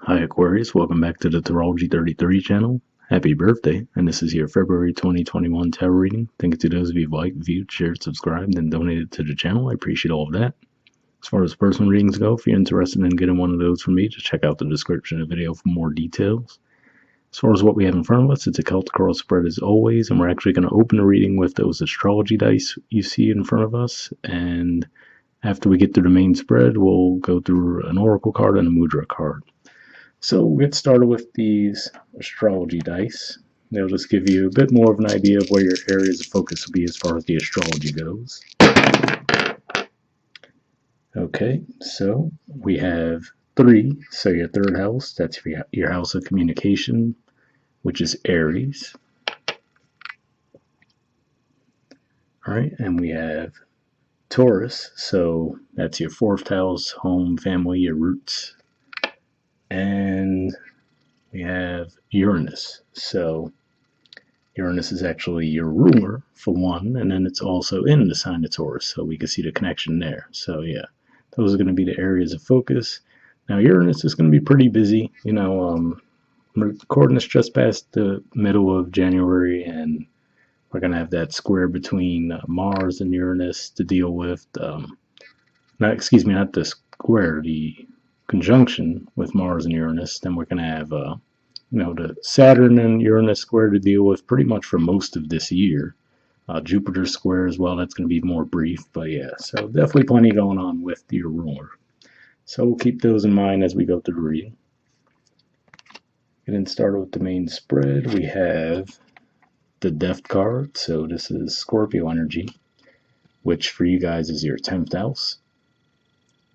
Hi Aquarius, welcome back to the Astrology 33 channel. Happy birthday, and this is your February 2021 tarot reading. Thank you to those of you who liked, viewed, shared, subscribed, and donated to the channel. I appreciate all of that. As far as personal readings go, if you're interested in getting one of those from me, just check out the description of the video for more details. As far as what we have in front of us, it's a Celtic cross spread as always, and we're actually going to open the reading with those astrology dice you see in front of us, and after we get through the main spread, we'll go through an oracle card and a mudra card. So we'll get started with these astrology dice. They'll just give you a bit more of an idea of where your areas of focus will be as far as the astrology goes. Okay, so we have 3, so your third house, that's your house of communication, which is Aries. All right, and we have Taurus, so that's your 4th house, home, family, your roots. And we have Uranus. So Uranus is actually your ruler for one, and then it's also in the sign of Taurus, so we can see the connection there. So yeah, those are going to be the areas of focus. Now Uranus is going to be pretty busy. I'm recording this just past the middle of January, and we're going to have that square between Mars and Uranus to deal with. Not the square, the conjunction with Mars and Uranus. Then we're going to have the Saturn and Uranus square to deal with pretty much for most of this year. Jupiter square as well, that's going to be more brief, but yeah, so definitely plenty going on with your ruler. So we'll keep those in mind as we go through the reading. Getting started with the main spread, we have the Death card, so this is Scorpio energy, which for you guys is your 10th house.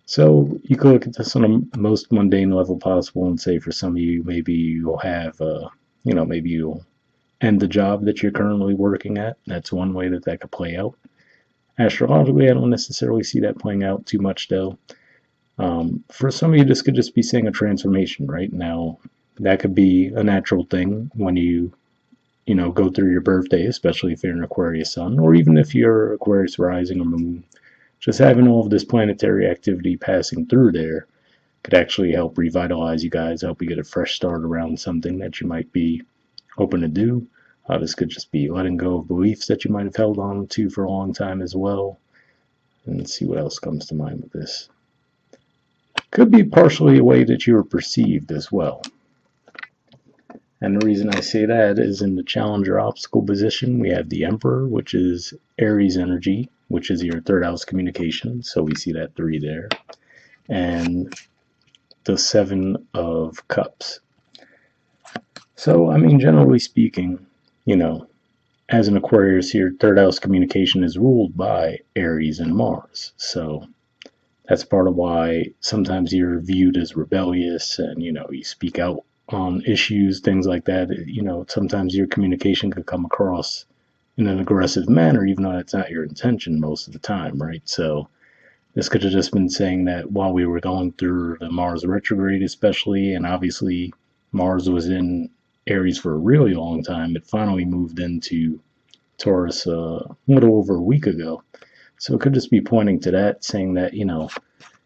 So you could look at this on the most mundane level possible and say for some of you, maybe you'll have, maybe you'll end the job that you're currently working at. That's one way that could play out. Astrologically, I don't necessarily see that playing out too much though. For some of you, this could just be saying a transformation, right? Now, that could be a natural thing when you go through your birthday, especially if you're an Aquarius sun, or even if you're Aquarius rising or moon. Just having all of this planetary activity passing through there could actually help revitalize you guys, help you get a fresh start around something that you might be hoping to do. This could just be letting go of beliefs that you might have held on to for a long time as well. And let's see what else comes to mind with this. Could be partially a way that you were perceived as well. And the reason I say that is in the challenger obstacle position, we have the Emperor, which is Aries energy, which is your 3rd house communication. So we see that 3 there. And the 7 of Cups. So, generally speaking, as an Aquarius, your 3rd house communication is ruled by Aries and Mars. So that's part of why sometimes you're viewed as rebellious and, you speak out on issues, things like that. Sometimes your communication could come across in an aggressive manner, even though that's not your intention most of the time, right? So this could have just been saying that while we were going through the Mars retrograde especially, and obviously Mars was in Aries for a really long time, it finally moved into Taurus a little over a week ago. So it could just be pointing to that, saying that,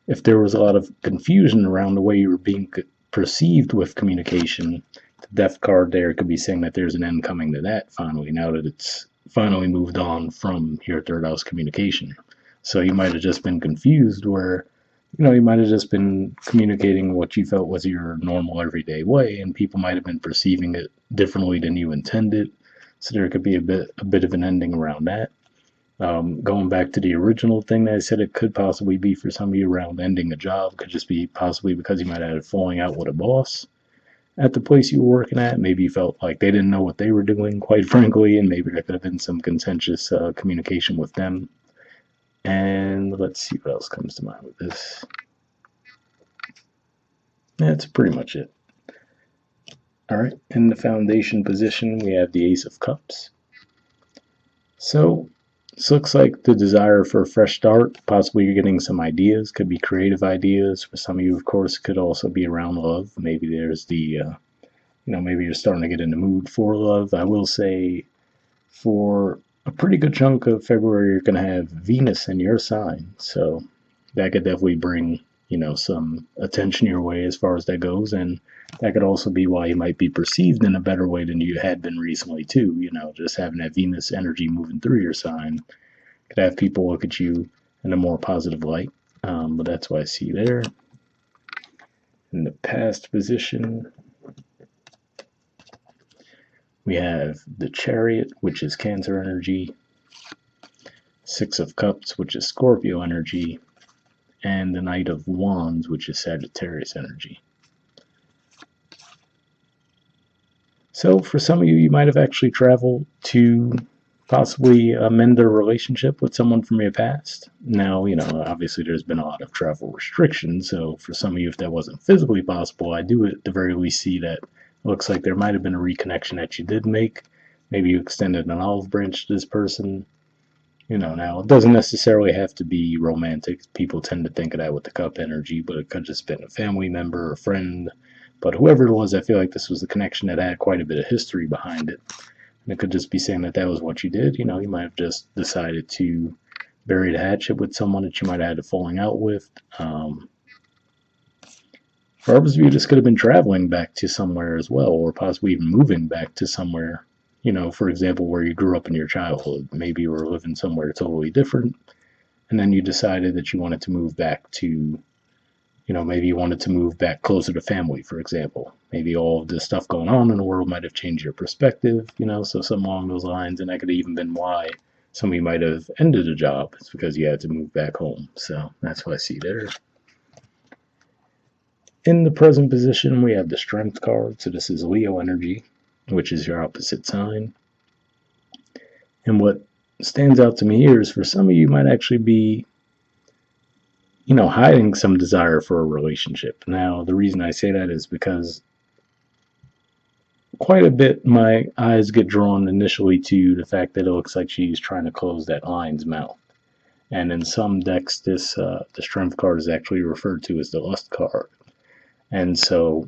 if there was a lot of confusion around the way you were being perceived with communication, the Death card there could be saying that there's an end coming to that finally, now that it's finally moved on from your 3rd house communication. So you might have just been confused where, you might have just been communicating what you felt was your normal everyday way, and people might have been perceiving it differently than you intended. So there could be a bit of an ending around that. Going back to the original thing that I said, it could possibly be for some of you around ending a job. Could just be possibly because you might have had a falling out with a boss at the place you were working at. Maybe you felt like they didn't know what they were doing, quite frankly, and maybe there could have been some contentious communication with them. And let's see what else comes to mind with this. That's pretty much it. All right, in the foundation position, we have the Ace of Cups. So this looks like the desire for a fresh start. Possibly you're getting some ideas. Could be creative ideas. For some of you, of course, could also be around love. Maybe there's the, maybe you're starting to get in the mood for love. I will say for a pretty good chunk of February, you're going to have Venus in your sign. So that could definitely bring, some attention your way as far as that goes. And that could also be why you might be perceived in a better way than you had been recently too. Just having that Venus energy moving through your sign could have people look at you in a more positive light. But that's what I see there. In the past position, we have the chariot, which is Cancer energy, Six of Cups, which is Scorpio energy, and the Knight of Wands, which is Sagittarius energy. So for some of you, you might have actually traveled to possibly mend a relationship with someone from your past. Now, obviously there's been a lot of travel restrictions, so for some of you, if that wasn't physically possible, I do at the very least see that it looks like there might have been a reconnection that you did make. Maybe you extended an olive branch to this person. Now it doesn't necessarily have to be romantic. People tend to think of that with the cup energy, but it could just been a family member, a friend. But whoever it was, I feel like this was a connection that had quite a bit of history behind it. And it could just be saying that was what you did. You might have just decided to bury the hatchet with someone that you might have had a falling out with. For others of you, this could have been traveling back to somewhere as well, or possibly even moving back to somewhere. For example, where you grew up in your childhood. Maybe you were living somewhere totally different, and then you decided that you wanted to move back to, maybe you wanted to move back closer to family, for example. Maybe all of this stuff going on in the world might have changed your perspective, so something along those lines, and that could have even been why some of you might have ended a job. It's because you had to move back home. So that's what I see there. In the present position, we have the Strength card. So this is Leo energy, which is your opposite sign. And what stands out to me here is for some of you might actually be, hiding some desire for a relationship. Now, the reason I say that is because quite a bit my eyes get drawn initially to the fact that it looks like she's trying to close that lion's mouth. And in some decks, the Strength card is actually referred to as the Lust card. And so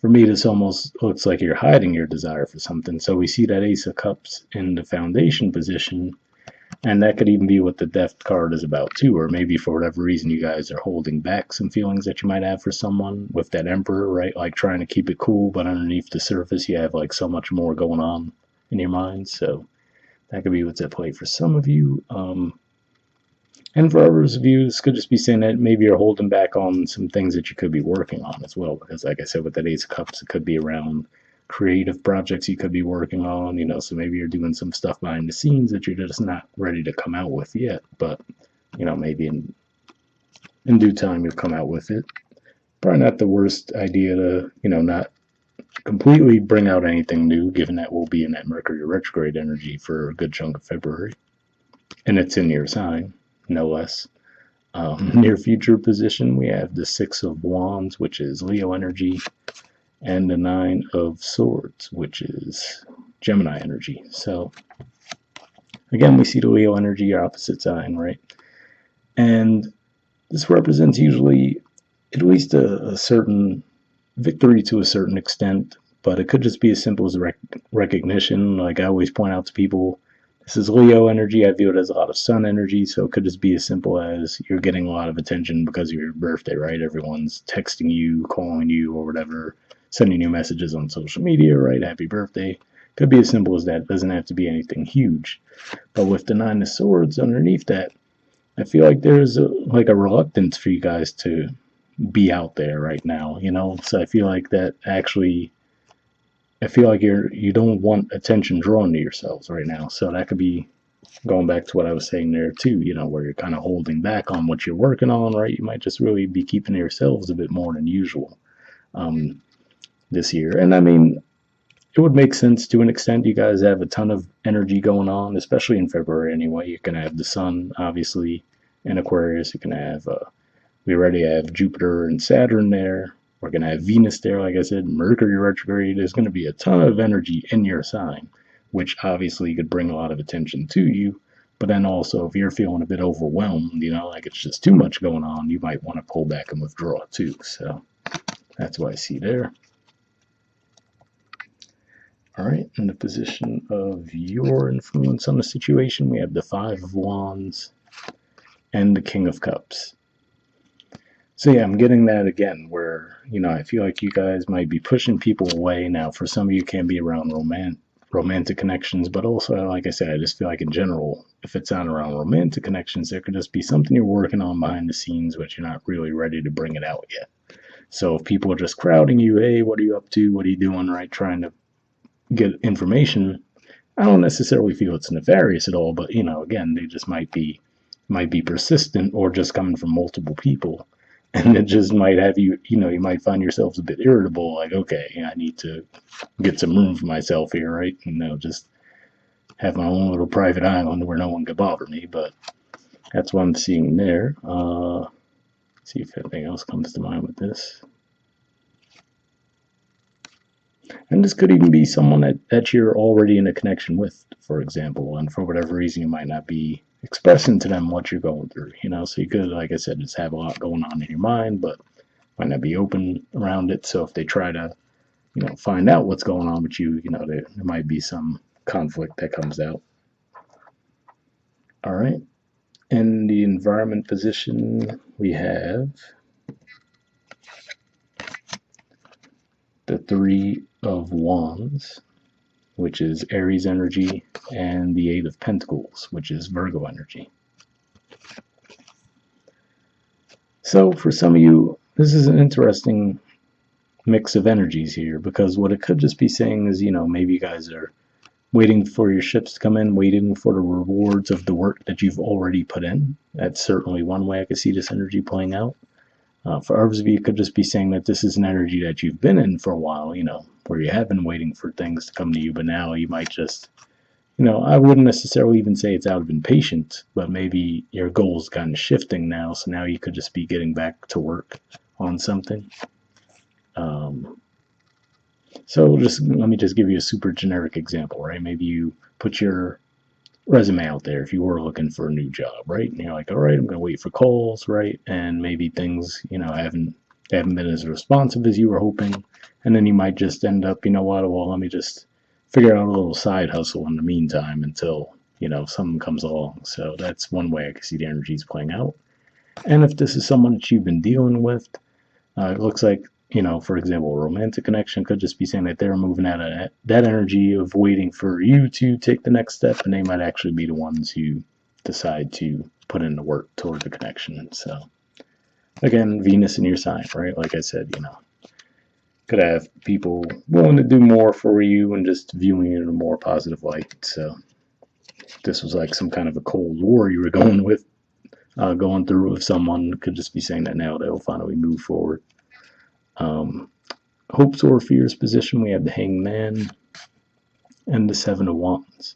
for me, this almost looks like you're hiding your desire for something. So we see that Ace of Cups in the foundation position, and that could even be what the Death card is about too. Or maybe for whatever reason you guys are holding back some feelings that you might have for someone with that Emperor, right? Like trying to keep it cool, but underneath the surface you have like so much more going on in your mind. So that could be what's at play for some of you. And for others of you, this could just be saying that maybe you're holding back on some things that you could be working on as well. Because like I said, with that Ace of Cups, it could be around creative projects you could be working on, so maybe you're doing some stuff behind the scenes that you're just not ready to come out with yet. But, maybe in due time you'll come out with it. Probably not the worst idea to, not completely bring out anything new, given that we'll be in that Mercury retrograde energy for a good chunk of February. And it's in your sign. No less. Near future position, we have the Six of Wands, which is Leo energy, and the Nine of Swords, which is Gemini energy. So again, we see the Leo energy, your opposite sign, right? And this represents usually at least a certain victory to a certain extent, but it could just be as simple as recognition. Like I always point out to people, this is Leo energy. I view it as a lot of sun energy, so it could just be as simple as you're getting a lot of attention because of your birthday, right? Everyone's texting you, calling you, or whatever, sending you messages on social media, right? Happy birthday. Could be as simple as that. It doesn't have to be anything huge. But with the Nine of Swords underneath that, I feel like there's a reluctance for you guys to be out there right now, So I feel like that actually, you don't want attention drawn to yourselves right now. So that could be going back to what I was saying there too, where you're kind of holding back on what you're working on, right? You might just really be keeping to yourselves a bit more than usual this year. And I mean, it would make sense to an extent. You guys have a ton of energy going on, especially in February anyway. You can have the sun, obviously, in Aquarius. You can have, we already have Jupiter and Saturn there. We're going to have Venus there, like I said, Mercury retrograde. There's going to be a ton of energy in your sign, which obviously could bring a lot of attention to you. But then also, if you're feeling a bit overwhelmed, like it's just too much going on, you might want to pull back and withdraw too. So that's what I see there. All right, in the position of your influence on the situation, we have the Five of Wands and the King of Cups. So yeah, I'm getting that again where, I feel like you guys might be pushing people away. Now, for some of you, can be around romantic connections, but also, like I said, I just feel like in general, if it's not around romantic connections, there could just be something you're working on behind the scenes, but you're not really ready to bring it out yet. So if people are just crowding you, hey, what are you up to? What are you doing? Right? Trying to get information. I don't necessarily feel it's nefarious at all, but again, they just might be persistent or just coming from multiple people. And it just might have you, you might find yourselves a bit irritable, like, okay, I need to get some room for myself here, right? Just have my own little private island where no one could bother me. But that's what I'm seeing there. See if anything else comes to mind with this. And this could even be someone that you're already in a connection with, for example, and for whatever reason you might not be expressing to them what you're going through, So you could, like I said, just have a lot going on in your mind, but might not be open around it. So if they try to, find out what's going on with you, there might be some conflict that comes out. All right. In the environment position, we have the Three of Wands, which is Aries energy, and the Eight of Pentacles, which is Virgo energy. So for some of you, this is an interesting mix of energies here, because what it could just be saying is, maybe you guys are waiting for your ships to come in, waiting for the rewards of the work that you've already put in. That's certainly one way I could see this energy playing out. For others of you, it could just be saying that this is an energy that you've been in for a while, where you have been waiting for things to come to you, but now you might just, I wouldn't necessarily even say it's out of impatience, but maybe your goal's kind of shifting now, so now you could just be getting back to work on something. So let me just give you a super generic example, right? Maybe you put your resume out there if you were looking for a new job, right? And you're like, all right, I'm gonna wait for calls, right? And maybe things, haven't been as responsive as you were hoping, and then you might just end up, well, let me just figure out a little side hustle in the meantime until something comes along. So that's one way I can see the energies playing out. And if this is someone that you've been dealing with, it looks like, for example, a romantic connection could just be saying that they're moving out of that energy of waiting for you to take the next step, and they might actually be the ones who decide to put in the work toward the connection. So, again, Venus in your sign, right? Like I said, could have people willing to do more for you and just viewing it in a more positive light. So, this was like some kind of a cold war you were going through with someone, could just be saying that now they'll finally move forward. Hopes or fears position, we have the Hangman and the Seven of Wands.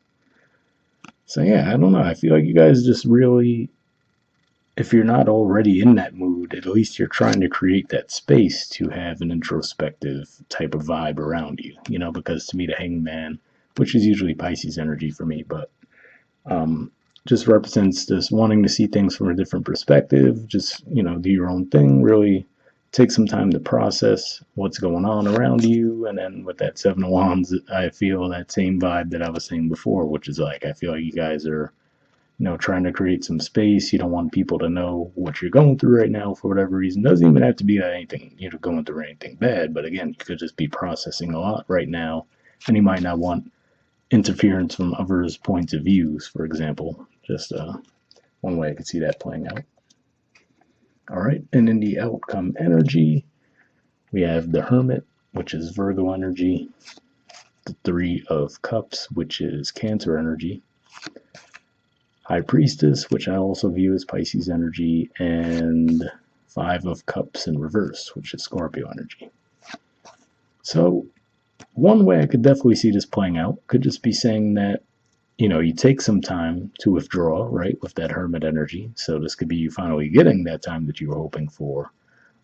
So yeah, I don't know. I feel like you guys just really, if you're not already in that mood, at least you're trying to create that space to have an introspective type of vibe around you, because to me the Hangman, which is usually Pisces energy for me, but just represents this wanting to see things from a different perspective, just, do your own thing, really take some time to process what's going on around you. And then with that Seven of Wands, I feel that same vibe that I was saying before, which is like, I feel like you guys are, trying to create some space. You don't want people to know what you're going through right now for whatever reason. Doesn't even have to be anything, going through anything bad. But again, you could just be processing a lot right now, and you might not want interference from others' points of views, for example. Just one way I could see that playing out. All right, and in the outcome energy, we have the Hermit, which is Virgo energy, the Three of Cups, which is Cancer energy, High Priestess, which I also view as Pisces energy, and Five of Cups in reverse, which is Scorpio energy. So one way I could definitely see this playing out could just be saying that, you take some time to withdraw, right, with that Hermit energy. So this could be you finally getting that time that you were hoping for.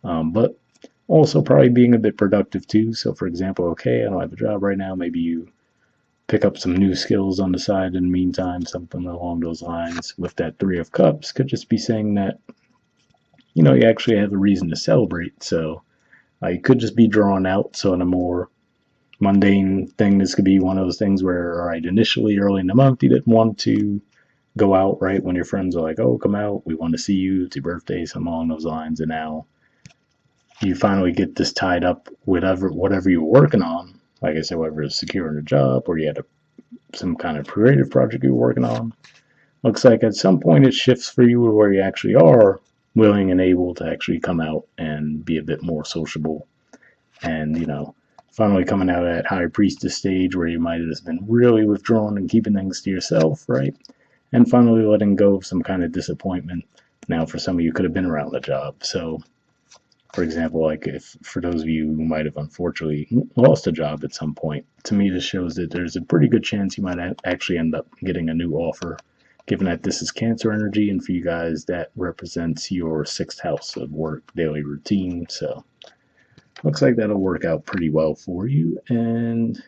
But also probably being a bit productive too. So for example, okay, I don't have a job right now. Maybe you pick up some new skills on the side in the meantime, something along those lines. With that Three of Cups, could just be saying that, you actually have a reason to celebrate. So you could just be drawn out. So in a more mundane thing, this could be one of those things where, all right, initially early in the month, you didn't want to go out, right? When your friends are like, oh, come out, we want to see you, it's your birthday, something along those lines. And now you finally get this tied up with whatever you were working on. Like I said, whether it's securing a job or you had some kind of creative project you were working on. Looks like at some point it shifts for you where you actually are willing and able to actually come out and be a bit more sociable. And, finally coming out of that high priestess stage where you might have just been really withdrawn and keeping things to yourself, right? And finally letting go of some kind of disappointment. Now, for some of you, could have been around the job. So, for example, like if for those of you who might have unfortunately lost a job at some point, to me this shows that there's a pretty good chance you might actually end up getting a new offer, given that this is Cancer energy, and for you guys that represents your sixth house of work, daily routine. So looks like that'll work out pretty well for you. And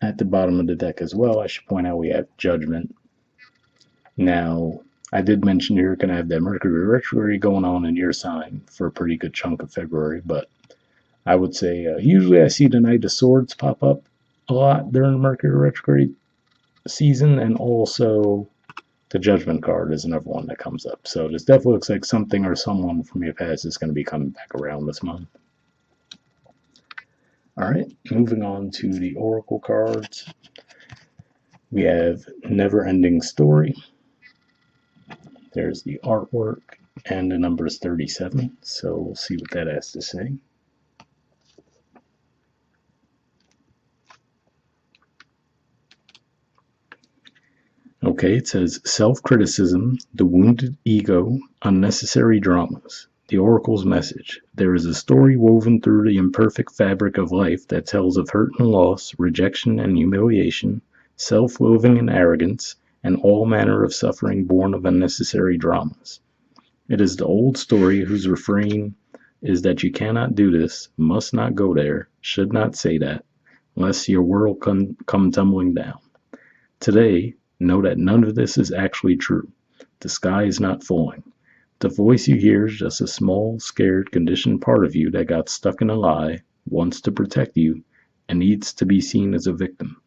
at the bottom of the deck as well, I should point out we have Judgment. Now, I did mention you're going to have that Mercury retrograde going on in your sign for a pretty good chunk of February, but I would say usually I see the Knight of Swords pop up a lot during the Mercury retrograde season, and also the Judgment card is another one that comes up. So this definitely looks like something or someone from your past is going to be coming back around this month. All right, moving on to the Oracle cards. We have Never Ending Story. There's the artwork, and the number is 37, so we'll see what that has to say. Okay, it says self-criticism, the wounded ego, unnecessary dramas. The Oracle's message. There is a story woven through the imperfect fabric of life that tells of hurt and loss, rejection and humiliation, self-loathing and arrogance, and all manner of suffering born of unnecessary dramas. It is the old story whose refrain is that you cannot do this, must not go there, should not say that, lest your world come tumbling down. Today, know that none of this is actually true. The sky is not falling. The voice you hear is just a small, scared, conditioned part of you that got stuck in a lie, wants to protect you, and needs to be seen as a victim.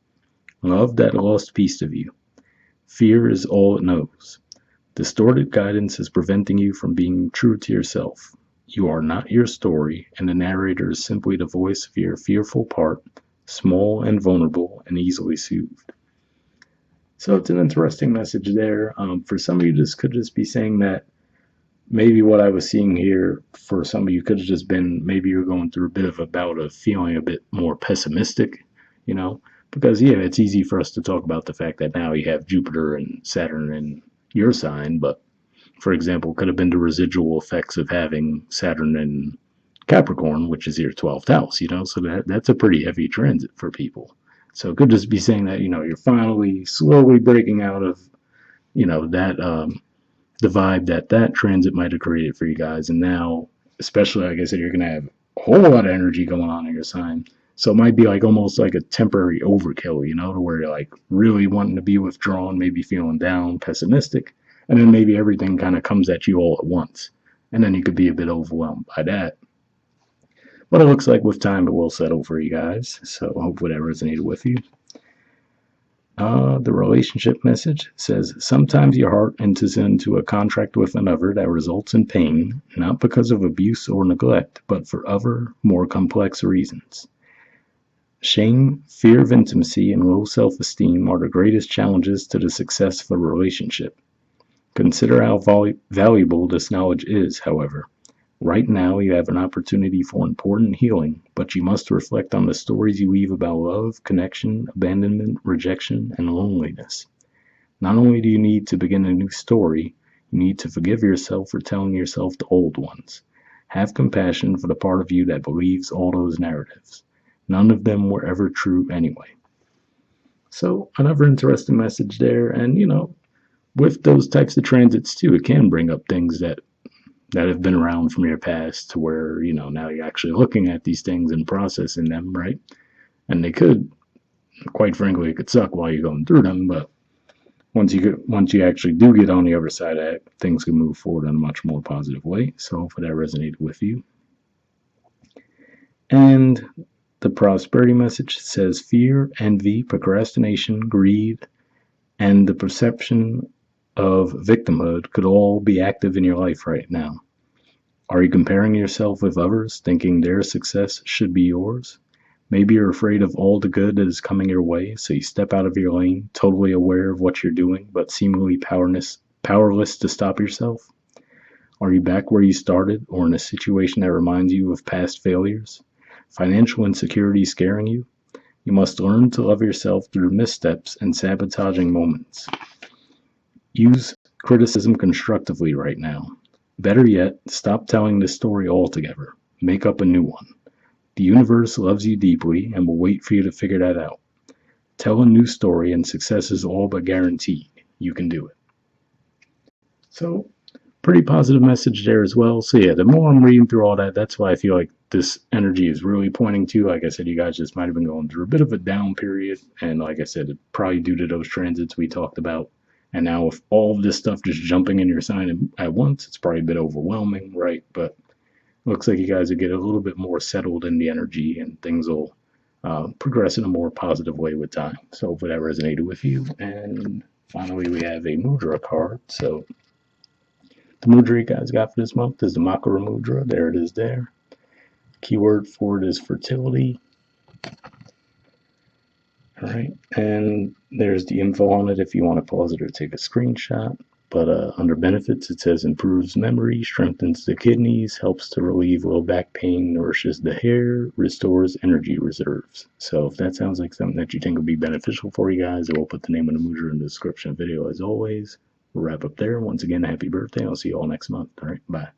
Love that lost piece of you. Fear is all it knows. Distorted guidance is preventing you from being true to yourself. You are not your story, and the narrator is simply the voice of your fearful part, small and vulnerable and easily soothed. So it's an interesting message there. For some of you, this could just be saying that maybe what I was seeing here for some of you could have just been maybe you're going through a bit of a bout of feeling a bit more pessimistic, because it's easy for us to talk about the fact that now you have Jupiter and Saturn in your sign, but for example, could have been the residual effects of having Saturn in Capricorn, which is your 12th house, so that's a pretty heavy transit for people. So it could just be saying that, you're finally slowly breaking out of, that the vibe that transit might have created for you guys. And now, especially, like I said, you're going to have a whole lot of energy going on in your sign. So it might be like almost like a temporary overkill, to where you're like really wanting to be withdrawn, maybe feeling down, pessimistic. And then maybe everything kind of comes at you all at once. And then you could be a bit overwhelmed by that. But it looks like with time it will settle for you guys. So hopefully that resonated with you. The relationship message says, sometimes your heart enters into a contract with another that results in pain, not because of abuse or neglect, but for other, more complex reasons. Shame, fear of intimacy, and low self-esteem are the greatest challenges to the success of a relationship. Consider how valuable this knowledge is, however. Right now, you have an opportunity for important healing, but you must reflect on the stories you weave about love, connection, abandonment, rejection, and loneliness. Not only do you need to begin a new story, you need to forgive yourself for telling yourself the old ones. Have compassion for the part of you that believes all those narratives. None of them were ever true anyway. So, another interesting message there, and with those types of transits too, it can bring up things that have been around from your past to where, now you're actually looking at these things and processing them, right? And they could, quite frankly, it could suck while you're going through them, but once you actually do get on the other side of it, things can move forward in a much more positive way. So hopefully that resonated with you. And the prosperity message says fear, envy, procrastination, greed, and the perception of victimhood could all be active in your life right now. Are you comparing yourself with others, thinking their success should be yours? Maybe you're afraid of all the good that is coming your way, so you step out of your lane, totally aware of what you're doing, but seemingly powerless to stop yourself. Are you back where you started, or in a situation that reminds you of past failures? Financial insecurity scaring you? You must learn to love yourself through missteps and sabotaging moments. Use criticism constructively right now. Better yet, stop telling this story altogether. Make up a new one. The universe loves you deeply and will wait for you to figure that out. Tell a new story, and success is all but guaranteed. You can do it. So, pretty positive message there as well. So, yeah, the more I'm reading through all that, that's why I feel like this energy is really pointing to. Like I said, you guys just might have been going through a bit of a down period. And like I said, probably due to those transits we talked about. And now, with all of this stuff just jumping in your sign at once, it's probably a bit overwhelming, right? But looks like you guys will get a little bit more settled in the energy and things will progress in a more positive way with time. So hopefully that resonated with you. And finally, we have a Mudra card. So the Mudra you guys got for this month is the Makara Mudra. There it is there. Keyword for it is fertility. All right, and there's the info on it if you want to pause it or take a screenshot. But under benefits, it says improves memory, strengthens the kidneys, helps to relieve low back pain, nourishes the hair, restores energy reserves. So if that sounds like something that you think would be beneficial for you guys, I will put the name of the Mudra in the description of the video as always. We'll wrap up there. Once again, happy birthday. I'll see you all next month. All right, bye.